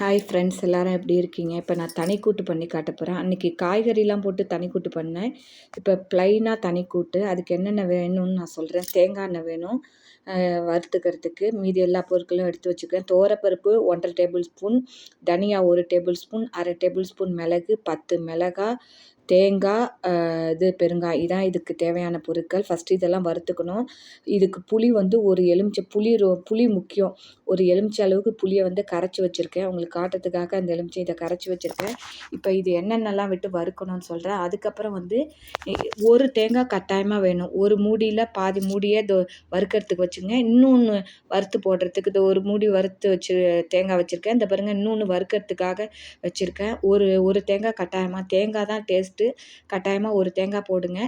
Hi friends, எல்லாரும் எப்படி இருக்கீங்க? இப்போ நான் தனிக்கூட்டு பண்ணி காட்ட போகிறேன். அன்றைக்கி காய்கறிலாம் போட்டு தனிக்கூட்டு பண்ணேன். இப்போ ப்ளைனாக தனிக்கூட்டு. அதுக்கு என்னென்ன வேணும்னு நான் சொல்கிறேன். தேங்காய் எண்ணெய் வேணும் வறுத்துக்கிறதுக்கு. மீதி எல்லா பொருட்களும் எடுத்து வச்சுக்கிறேன். துவரப்பருப்பு 1½ டேபிள் ஸ்பூன், தனியா 1 டேபிள் ஸ்பூன், அரை டேபிள் ஸ்பூன் மிளகு, 10 மிளகாய், தேங்காய், பெருங்காயம். இதான் இதுக்கு தேவையான பொருட்கள். ஃபஸ்ட்டு இதெல்லாம் வறுத்துக்கணும். இதுக்கு புளி வந்து ஒரு எலுமிச்சை புளி முக்கியம். ஒரு எலுமிச்சை அளவுக்கு புளியை வந்து கரைச்சி வச்சுருக்கேன். உங்களுக்கு காட்டுறதுக்காக அந்த எலுமிச்சை இதை கரைச்சி வச்சுருக்கேன். இப்போ இது என்னென்னலாம் விட்டு வறுக்கணும்னு சொல்கிறேன். அதுக்கப்புறம் வந்து ஒரு தேங்காய் கட்டாயமாக வேணும். ஒரு மூடியில் பாதி மூடியை வறுக்கிறதுக்கு வச்சுங்க. இன்னொன்று வறுத்து போடுறதுக்கு ஒரு மூடி வறுத்து தேங்காய் வச்சுருக்கேன். இந்த பாருங்கள், இன்னொன்று வறுக்கிறதுக்காக வச்சுருக்கேன். ஒரு தேங்காய் கட்டாயமாக, தேங்காய் தான் டேஸ்ட்டு. கட்டாயமாக ஒரு தேங்காய் போடுங்க.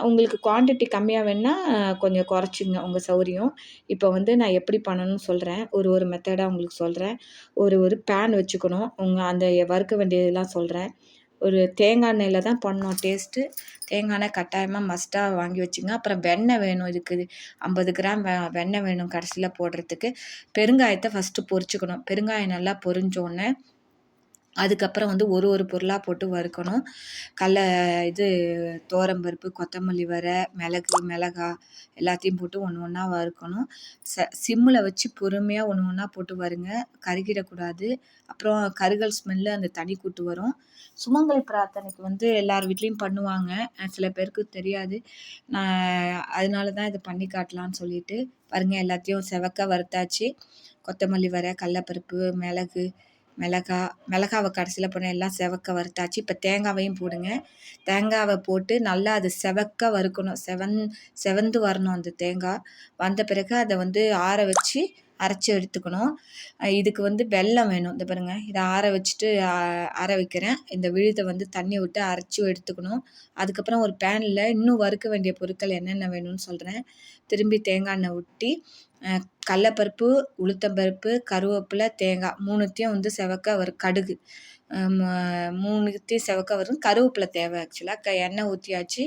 உங்களுக்கு குவான்டிட்டி கம்மியாக வேணுன்னா கொஞ்சம் குறைச்சிங்க, உங்கள் சௌரியம். இப்போ வந்து நான் எப்படி பண்ணணும்னு சொல்கிறேன். ஒரு மெத்தடாக உங்களுக்கு சொல்கிறேன். ஒரு பேன் வச்சுக்கணும். அந்த வறுக்க வேண்டியதெல்லாம் சொல்கிறேன். ஒரு தேங்காய் எண்ணெயில் தான் பண்ணணும் டேஸ்ட்டு. தேங்காய் எண்ணெய் கட்டாயமாக மஸ்ட்டாக வாங்கி வச்சுங்க. அப்புறம் வெண்ணெய் வேணும். இதுக்கு 50 கிராம் வெண்ணெய் வேணும் கடைசியில் போடுறதுக்கு. பெருங்காயத்தை ஃபஸ்ட்டு பொரிச்சுக்கணும். பெருங்காயம் நல்லா பொரிஞ்சோடனே அதுக்கப்புறம் வந்து ஒரு பொருளாக போட்டு வறுக்கணும். துவரம்பருப்பு, கொத்தமல்லி மிளகாய் எல்லாத்தையும் போட்டு ஒன்று ஒன்றா வறுக்கணும். சிம்மில் வச்சு பொறுமையாக ஒன்று ஒன்றா போட்டு வறுங்க. கருகிடக்கூடாது. அப்புறம் கருகல் ஸ்மெல்லு அந்த தனிக்கூட்டு வரும். சுமங்கலி பிரார்த்தனைக்கு வந்து எல்லார் வீட்லேயும் பண்ணுவாங்க. சில பேருக்கு தெரியாது. நான் அதனால தான் இதை பண்ணி காட்டலான்னு சொல்லிட்டு பாருங்கள். எல்லாத்தையும் செவக்க வறுத்தாச்சு. கொத்தமல்லி கடலப்பருப்பு, மிளகாவை கடைசியில் போன எல்லாம் செவக்க வறுத்தாச்சு. இப்போ தேங்காவையும் போடுங்க. தேங்காவை போட்டு நல்லா அது செவக்க வறுக்கணும். செவந்து வரணும் அந்த தேங்காய். வந்த பிறகு அதை வந்து ஆற வச்சு அரைச்சி எடுத்துக்கணும். இதுக்கு வந்து வெல்லம் வேணும். இந்த பாருங்கள், இதை ஆற வச்சுட்டு ஆற வைக்கிறேன். இந்த விழுதை வந்து தண்ணி விட்டு அரைச்சி எடுத்துக்கணும். அதுக்கப்புறம் ஒரு பேனில் இன்னும் வறுக்க வேண்டிய பொருட்கள் என்னென்ன வேணும்னு சொல்கிறேன். திரும்பி தேங்காய் எண்ணெய் ஊற்றி கடலப்பருப்பு, உளுத்தம்பருப்பு, கருவேப்பிலை, தேங்காய் 3த்தையும் வந்து செவக்க கடுகு 3த்தையும் செவக்க வரும். கருவேப்பிலை தேவை ஆக்சுவலாக. எண்ணெய் ஊற்றியாச்சு.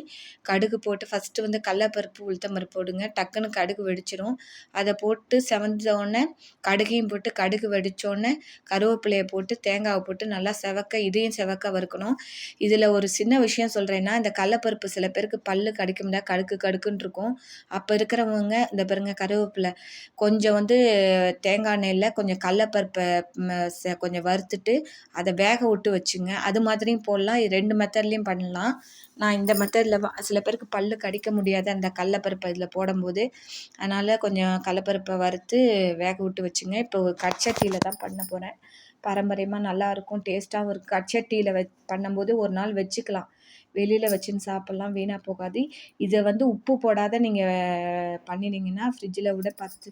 கடுகு போட்டு ஃபஸ்ட்டு வந்து கடலப்பருப்பு, உளுத்தம்பருப்பு போடுங்க. டக்குன்னு கடுகு வெடிச்சிடும். அதை போட்டு செவந்தோடனே கடுகையும் போட்டு கடுகு வெடித்தோடனே கருவேப்பிலையை போட்டு தேங்காவை போட்டு நல்லா இதையும் செவக்க வறுக்கணும். இதில் ஒரு சின்ன விஷயம் சொல்கிறேன்னா, இந்த கடலப்பருப்பு சில பேருக்கு பல்லு கடிக்க முடியாது, கடுக்குன்னு இருக்கும். அப்போ இருக்கிறவங்க இந்த பாருங்க, கருவேப்பிலை கொஞ்சம் வந்து தேங்காய் எண்ணெயில் கொஞ்சம் கடலப்பருப்பை கொஞ்சம் வறுத்துட்டு அதை வேக விட்டு வச்சுங்க. அது மாதிரியும் போடலாம். 2 மெத்தட்லேயும் பண்ணலாம். நான் இந்த மெத்தடில் சில பேருக்கு பல்லு கடிக்க முடியாது அந்த கடலப்பருப்பை இதில் போடும்போது. அதனால் கொஞ்சம் கடலப்பருப்பை வறுத்து வேக விட்டு வச்சுங்க. இப்போ கட்சட்டியில் தான் பண்ண போகிறேன். பாரம்பரியமாக நல்லாயிருக்கும், டேஸ்ட்டாகவும் இருக்குது. கட்சட்டியில் பண்ணும்போது ஒரு நாள் வச்சுக்கலாம். வெளியில் வச்சுன்னு சாப்பிட்லாம், வீணாக போகாது. இதை வந்து உப்பு போடாத நீங்கள் பண்ணினீங்கன்னா ஃப்ரிட்ஜில் விட 10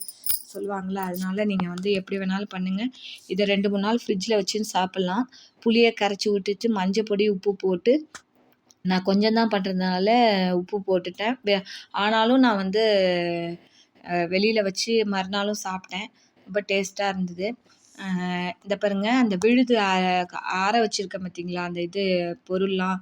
சொல்லுவாங்களா, அதனால நீங்கள் வந்து எப்படி வேணாலும் பண்ணுங்கள். இதை 2-3 நாள் ஃப்ரிட்ஜில் வச்சுன்னு சாப்பிட்லாம். புளியை கரைச்சி விட்டுட்டு மஞ்சள் பொடி, உப்பு போட்டு நான் கொஞ்சம் தான் பண்ணுறதுனால உப்பு போட்டுட்டேன். ஆனாலும் நான் வந்து வெளியில் வச்சு மறுநாளும் சாப்பிட்டேன். ரொம்ப டேஸ்ட்டாக இருந்தது. இந்த பாருங்கள், அந்த விழுது ஆற வச்சுருக்கேன் பார்த்தீங்களா, அந்த பொருள்லாம்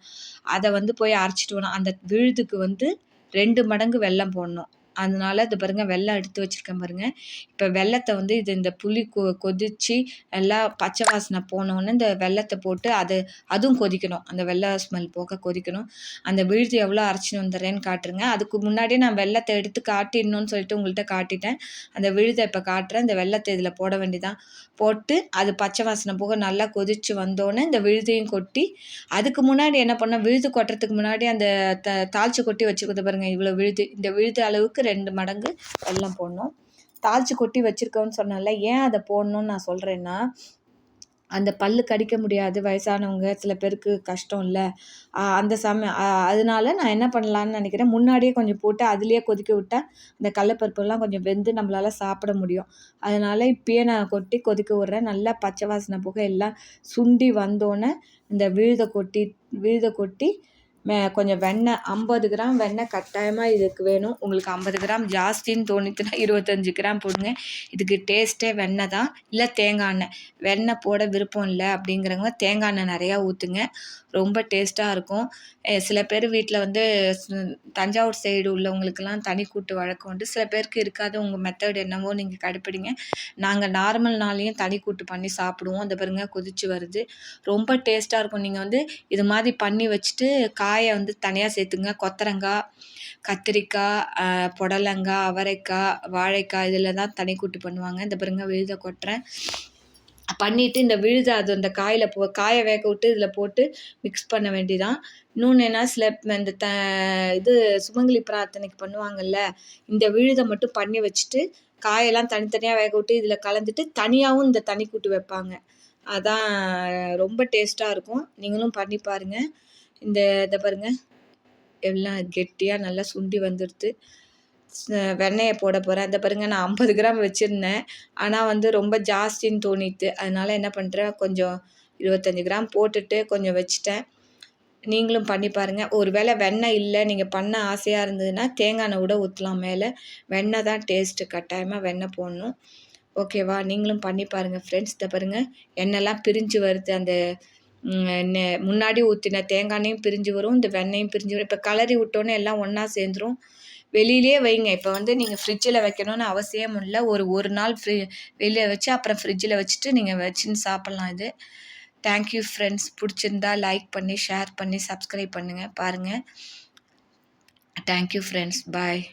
அதை வந்து போய் அரைச்சிட்டு வரணும். அந்த விழுதுக்கு வந்து 2 மடங்கு வெல்லம் போடணும். அதனால இது பாருங்கள், வெல்லம் எடுத்து வச்சுருக்கேன் பாருங்கள். இப்போ வெல்லத்தை வந்து இந்த புளி கொதித்து எல்லாம் பச்சை வாசனை போனோடனே இந்த வெல்லத்தை போட்டு அதுவும் கொதிக்கணும். அந்த வெள்ளை ஸ்மெல் போக கொதிக்கணும். அந்த விழுது எவ்வளோ அரைச்சின்னு வந்துடுறேன்னு காட்டுருங்க. அதுக்கு முன்னாடியே நான் வெல்லத்தை எடுத்து காட்டிடணும்னு சொல்லிட்டு உங்கள்கிட்ட காட்டிட்டேன். அந்த விழுதை இப்போ காட்டுறேன். இந்த வெல்லத்தை இதில் போட வேண்டியதான். போட்டு அது பச்சை வாசனை போக நல்லா கொதித்து வந்தோடனே இந்த விழுதையும் கொட்டி, அதுக்கு முன்னாடி என்ன பண்ணேன், விழுது கொட்டுறதுக்கு முன்னாடி அந்த தாளித்து கொட்டி வச்சுக்கிறது பாருங்கள். இவ்வளோ விழுது, இந்த விழுது அளவுக்கு 2 மடங்கு வெல்லம் போடணும். தாளித்து கொட்டி வச்சுருக்கோன்னு சொன்னால, ஏன் அதை போடணும்னு நான் சொல்கிறேன்னா, அந்த பல்லு கடிக்க முடியாது வயசானவங்க, சில பேருக்கு கஷ்டம் இல்லை. அந்த அதனால நான் என்ன பண்ணலான்னு நினைக்கிறேன், முன்னாடியே கொஞ்சம் போட்டு அதுலேயே கொதிக்க விட்டால் இந்த கடலப்பருப்புலாம் கொஞ்சம் வெந்து நம்மளால் சாப்பிட முடியும். அதனால் இப்பயே நான் கொதிக்க விட்றேன். நல்லா பச்சை வாசனை போக எல்லாம் சுண்டி வந்தோடனே இந்த விழுதை கொட்டி கொஞ்சம் வெண்ணெய் 50 கிராம் வெண்ணெய் கட்டாயமாக இதுக்கு வேணும். உங்களுக்கு 50 கிராம் ஜாஸ்தின்னு தோணிச்சுன்னா 25 கிராம் போடுங்க. இதுக்கு டேஸ்ட்டே வெண்ணெய் தான், இல்லை தேங்காய் எண்ணெய். வெண்ணெய் போட விருப்பம் இல்லை அப்படிங்கிறவங்க தேங்காய் எண்ணெய் நிறையா ஊற்றுங்க, ரொம்ப டேஸ்ட்டாக இருக்கும். சில பேர் வீட்டில் வந்து தஞ்சாவூர் சைடு உள்ளவங்களுக்கெல்லாம் தனி கூட்டு வழக்கம் உண்டு. சில பேருக்கு இருக்காது. உங்கள் மெத்தட் என்னவோ நீங்கள் கடைப்பிடிங்க. நாங்கள் நார்மல் நாள்லேயும் தனி கூட்டு பண்ணி சாப்பிடுவோம். அந்த பாருங்க கொதிச்சு வருது, ரொம்ப டேஸ்ட்டாக இருக்கும். நீங்கள் வந்து இது மாதிரி பண்ணி வச்சுட்டு காயை வந்து தனியாக சேர்த்துங்க. கொத்தரங்காய், கத்திரிக்காய், புடலங்காய், அவரைக்காய், வாழைக்காய் இதில் தான் தனி கூட்டு பண்ணுவாங்க. இந்த பாருங்க விழுதை கொட்டுறேன். பண்ணிவிட்டு இந்த விழுதை அது அந்த காயை வேக விட்டு இதில் போட்டு மிக்ஸ் பண்ண வேண்டியதான். இன்னொன்று என்ன, சில இந்த இது சுமங்கலி பிரார்த்தனைக்கு பண்ணுவாங்கள்ல, இந்த விழுதை மட்டும் பண்ணி வச்சுட்டு காயெல்லாம் தனித்தனியாக வேக விட்டு இதில் கலந்துட்டு தனியாகவும் இந்த தனி கூட்டு வைப்பாங்க. அதான் ரொம்ப டேஸ்ட்டாக இருக்கும். நீங்களும் பண்ணி பாருங்கள். இதை பாருங்கள், எல்லாம் கெட்டியாக நல்லா சுண்டி வந்துடுது. வெண்ணெயை போட போகிறேன். இந்த பாருங்கள், நான் 50 கிராம் வச்சுருந்தேன், ஆனால் வந்து ரொம்ப ஜாஸ்தின்னு தோணிட்டு அதனால் என்ன பண்ணுறேன், கொஞ்சம் 25 கிராம் போட்டுட்டு கொஞ்சம் வச்சுட்டேன். நீங்களும் பண்ணி பாருங்கள். ஒரு வேளை வெண்ணெய் இல்லை, நீங்கள் பண்ண ஆசையாக இருந்ததுன்னா தேங்காய் எண்ணெய் கூட ஊற்றலாம் மேலே. வெண்ணெய் தான் டேஸ்ட்டு, கட்டாயமாக வெண்ணெய் போடணும். ஓகேவா? நீங்களும் பண்ணி பாருங்கள் ஃப்ரெண்ட்ஸ். இதை பாருங்கள், எண்ணெய்லாம் பிரிஞ்சு வருது. அந்த முன்னாடி ஊற்றின தேங்காய் எண்ணெயும் பிரிஞ்சு வரும், இந்த வெண்ணெயும் பிரிஞ்சு வரும். இப்போ கலரி விட்டோன்னே எல்லாம் ஒன்றா சேர்ந்துரும். வெளியிலே வைங்க. இப்போ வந்து நீங்கள் ஃப்ரிட்ஜில் வைக்கணும்னு அவசியம் இல்லை. ஒரு நாள் வெளியே வச்சு அப்புறம் ஃப்ரிட்ஜில் வச்சுட்டு நீங்கள் வச்சுன்னு சாப்பிட்லாம். இது தேங்க்யூ ஃப்ரெண்ட்ஸ். பிடிச்சிருந்தா லைக் பண்ணி, ஷேர் பண்ணி, சப்ஸ்கிரைப் பண்ணுங்கள். பாருங்கள். Thank you friends. பாய்.